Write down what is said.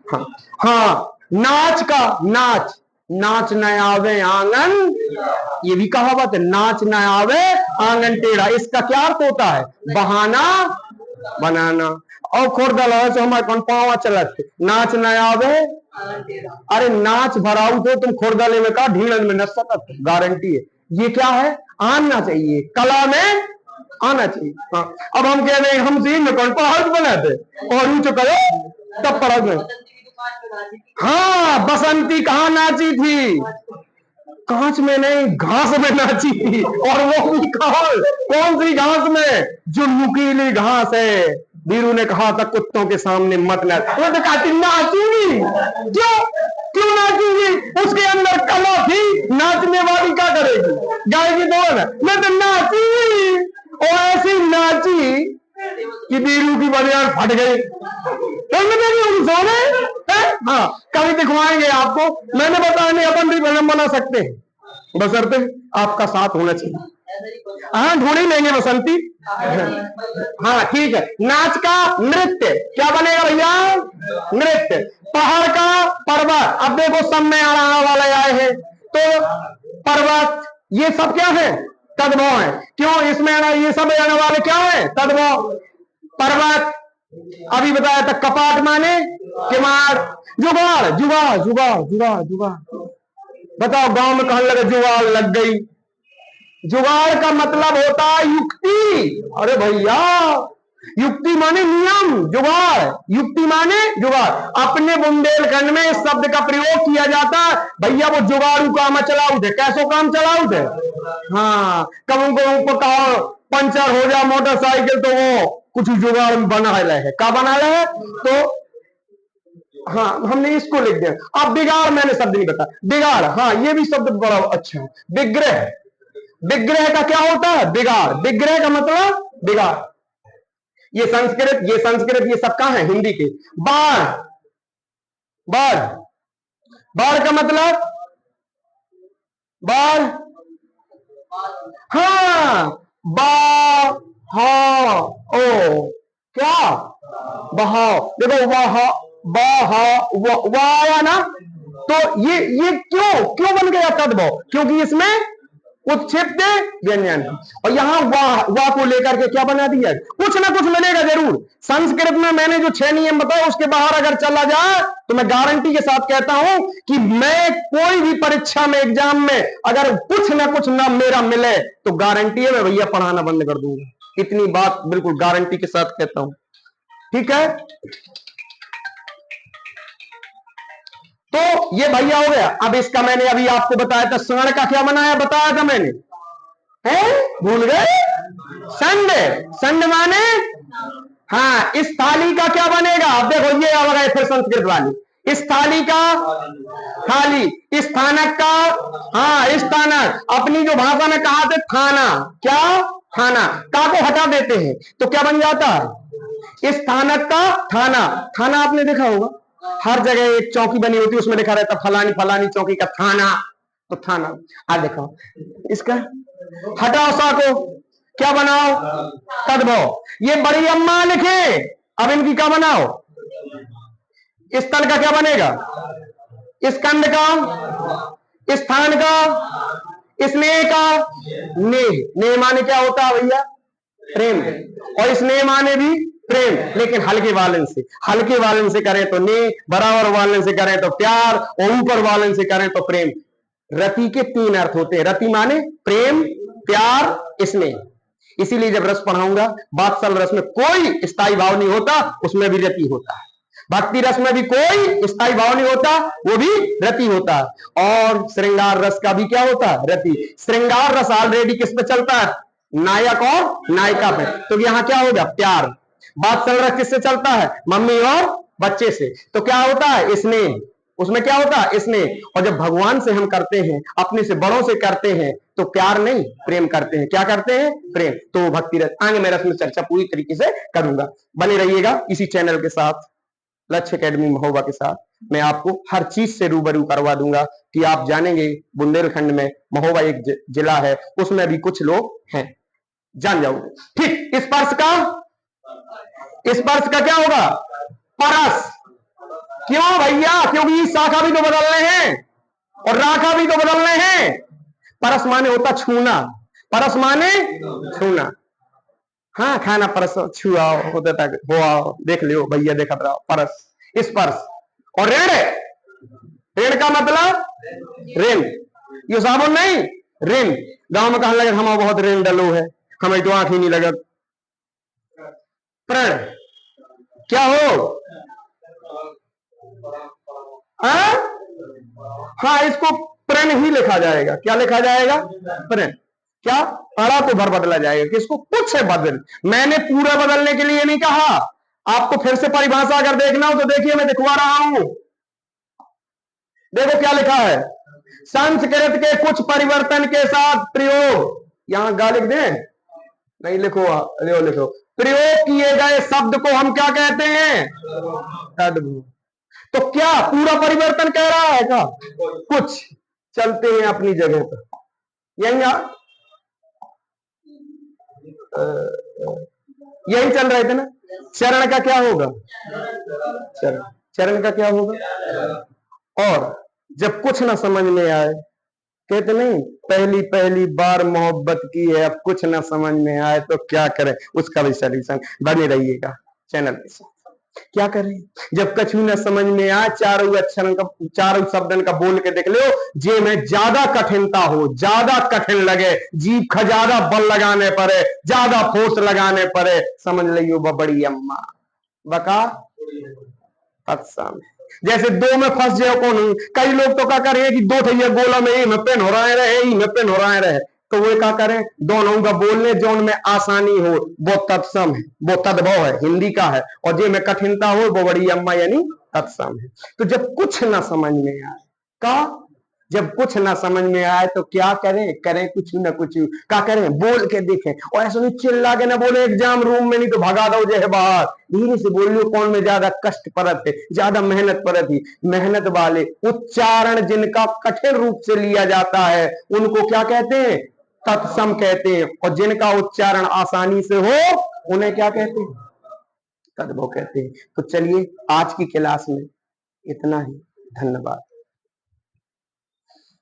हाँ हाँ, नाच का नाच, नाच न आवे आंगन, ये भी कहावत है, नाच न आवे आंगन टेढ़ा। इसका क्या अर्थ होता है? बहाना बनाना। और खोरदल है हमारे कौन पावा चलत नाच न आवे, अरे नाच भराऊ तो तुम खोरदले में कहा ढीलन में न सकत, गारंटी है। ये क्या है? आना चाहिए, कला में आना चाहिए। हाँ, अब हम कह रहे हैं हम सीन में कौन पढ़ाई बनाते और ऊंचो करो तब पढ़ा में। हाँ, बसंती कहाँ नाची थी? कांच में नहीं, घास में नाची थी। और वो भी कहा, कौन सी घास में? जो नुकीली घास है। वीरू ने कहा था कुत्तों के सामने मत नाच, वो तो कहती नाचूंगी। क्यों क्यों नाचूंगी? उसके अंदर कला थी, नाचने वाली क्या करेगी? गाएगी तो ना, मैं तो नाचूंगी। और ऐसी नाची कि वीरू की बनियान फट गई। सोने हाँ, कभी दिखवाएंगे आपको। मैंने बताया नहीं, अपन भी फिल्म बना सकते हैं, बशर्ते आपका साथ होना चाहिए। हाँ, ढूंढ ही लेंगे बसंती। हाँ ठीक है। नाच का नृत्य क्या बनेगा भैया? नृत्य। पहाड़ का पर्वत, अब देखो सब में आने वाले आए हैं तो पर्वत ये सब क्या है? तद्भव है। क्यों इसमें आना? ये सब आने वाले क्या है? तद्भव। पर्वत अभी बताया था। कपाट माने किमाड़। जुगाड़ जुगाड़ जुगाड़ जुगाड़ जुगाड़। बताओ गांव में कहने लगे जुगाड़ लग गई। जुगाड़ का मतलब होता है युक्ति। अरे भैया, युक्ति माने नियम, जुगाड़ युक्ति माने जुगाड़। अपने बुंदेलखंड में इस शब्द का प्रयोग किया जाता है। भैया वो जुगाड़ू काम चलाऊ थे, कैसो काम चलाऊ थे? हाँ, कबू कबू कहो पंचर हो जा मोटरसाइकिल तो वो कुछ जुगाड़ बना रहे, क्या बना रहे? तो हाँ, हमने इसको लिख दिया। अब बिगाड़ मैंने शब्द नहीं बताया, बिगाड़। हाँ, ये भी शब्द बड़ा अच्छा है। विग्रह, विग्रह का क्या होता है? बिगाड़। विग्रह का मतलब बिगाड़। ये संस्कृत, ये संस्कृत, ये सब कहां है? हिंदी के। बाढ़, बाढ़, बाढ़ का मतलब बाढ़। हाँ, बा हा ओ, क्या? बहाव। देखो वाह, वाह ना, तो ये क्यों क्यों बन गया तद्भव? क्योंकि इसमें उत्क्षिप्त व्यंजन। और यहां वाह, वाह को लेकर के क्या बना दिया? कुछ ना कुछ मिलेगा जरूर। संस्कृत में मैंने जो 6 नियम बताए उसके बाहर अगर चला जाए तो मैं गारंटी के साथ कहता हूं कि मैं कोई भी परीक्षा में, एग्जाम में अगर कुछ ना कुछ ना मेरा मिले तो गारंटी है मैं भैया पढ़ाना बंद कर दूंगा। इतनी बात बिल्कुल गारंटी के साथ कहता हूं। ठीक है, तो ये भैया हो गया। अब इसका मैंने अभी आपको बताया था, स्वर्ण का क्या बनाया बताया था मैंने, है भूल गए? संड, संड माने हाँ। इस थाली का क्या बनेगा? अब देखो ये आ गए फिर संस्कृत वाली। इस थाली का थाली, इस स्थानक का हाँ स्थानक। अपनी जो भाषा में कहा थे थाना, क्या? थाना। का को हटा देते हैं तो क्या बन जाता है? इस स्थानक का थाना। थाना आपने देखा होगा, हर जगह एक चौकी बनी होती है, उसमें लिखा रहता फलानी फलानी चौकी का थाना, तो थाना। आ देखो इसका हटाओ सा को, क्या बनाओ? तद्भव। ये बड़ी अम्मा लिखे, अब इनकी क्या बनाओ? स्थल का क्या बनेगा? स्कंद का, स्थान का, स्नेह का। नेह, नेह माने क्या होता है भैया? प्रेम। और स्नेह माने भी प्रेम, लेकिन हल्के वालन से। हल्के वालन से करें तो नेह, बराबर वालन से करें तो प्यार, और ऊपर वालन से करें तो प्रेम। रति के 3 अर्थ होते हैं। रति माने प्रेम, प्यार, स्नेह। इसीलिए जब रस पढ़ाऊंगा, बात्सल रस में कोई स्थायी भाव नहीं होता, उसमें भी रति होता है। भक्ति रस में भी कोई स्थायी भाव नहीं होता, वो भी रति होता है। और श्रृंगार रस का भी क्या होता है? रति। श्रृंगार रस ऑलरेडी किस पे चलता है? नायक और नायिका पे। तो यहां क्या होगा? प्यार। बात्सल रस किससे चलता है? मम्मी और बच्चे से। तो क्या होता है? स्नेह। उसमें क्या होता है? स्नेह। और जब भगवान से हम करते हैं, अपने से बड़ों से करते हैं, तो प्यार नहीं प्रेम करते हैं। क्या करते हैं? प्रेम। तो भक्ति रस। आगे मैं रस में चर्चा पूरी तरीके से करूंगा। बने रहिएगा इसी चैनल के साथ, लक्ष्य एकेडमी महोबा के साथ। मैं आपको हर चीज से रूबरू करवा दूंगा कि आप जानेंगे बुंदेलखंड में महोबा एक जिला है, उसमें भी कुछ लोग हैं, जान जाओगे। ठीक, स्पर्श का, स्पर्श का क्या होगा? परस। क्यों भैया? क्योंकि शाखा भी तो बदलने हैं और राखा भी तो बदलने हैं। परस माने होता छूना, परस माने छूना। हाँ, खाना परस छुआओ होता था, हो आओ देख लियो भैया, देखा रहा परस, इस परस। और ऋण, ऋण का मतलब ऋण, ये साबुन नहीं, ऋण। गांव में कहने लगे हम बहुत ऋण डलो है, हमें तो आंख ही नहीं लगत। प्रण क्या हो? हाँ, इसको प्रण ही लिखा जाएगा। क्या लिखा जाएगा? प्रण। क्या? अड़ा को भर बदला जाएगा, किसको? कुछ से बदल। मैंने पूरा बदलने के लिए नहीं कहा, आपको फिर से परिभाषा अगर देखना हो तो देखिए, मैं दिखवा रहा हूं। देखो क्या लिखा है, संस्कृत के कुछ परिवर्तन के साथ प्रयोग, यहां गा लिख दें, नहीं लिखो, लिखो लिखो, प्रयोग किए गए शब्द को हम क्या कहते हैं? तद्भव। तो क्या पूरा परिवर्तन कह रहा है क्या? कुछ। चलते हैं अपनी जगह पर, यही यही चल रहे थे ना। चरण का क्या होगा? चरण, चरण का क्या होगा? और जब कुछ ना समझ में आए, कहते नहीं पहली पहली बार मोहब्बत की है, अब कुछ ना समझ में आए तो क्या करें, उसका भी सॉल्यूशन। बने रहिएगा चैनल के साथ। क्या करें जब कछु न समझ में आए, चारों अक्षर का, चारों शब्दन का बोल के देख लो, जे में ज्यादा कठिनता हो, ज्यादा कठिन लगे, जीभ का ज्यादा बल लगाने पड़े, ज्यादा फोर्स लगाने पड़े, समझ लियो बड़ी अम्मा बका तत्सम। जैसे दो में फंस जाओ कौन, कई लोग तो क्या करें कि दो थैया गोला में ही में पेन हो रहे, ही में पेन हो रहे, तो वो क्या करें, दोनों का बोलने जो उनमें आसानी हो वो तत्सम है, वो तद्भव है, हिंदी का है। और जो में कठिनता हो वो बड़ी अम्मा यानी तत्सम है। तो जब कुछ ना समझ में आए का, जब कुछ ना समझ में आए तो क्या करें, करें कुछ ना कुछ, क्या करें, बोल के देखें। और ऐसा नहीं चिल्ला के ना बोले एग्जाम रूम में, नहीं तो भगा दो जो है बाहर। धीरे से बोलियो, कौन में ज्यादा कष्ट परत है, ज्यादा मेहनत परत ही। मेहनत वाले उच्चारण जिनका कठिन रूप से लिया जाता है उनको क्या कहते हैं? तत्सम कहते हैं। और जिनका उच्चारण आसानी से हो उन्हें क्या कहते हैं? तद्भव कहते हैं। तो चलिए आज की क्लास में इतना ही, धन्यवाद।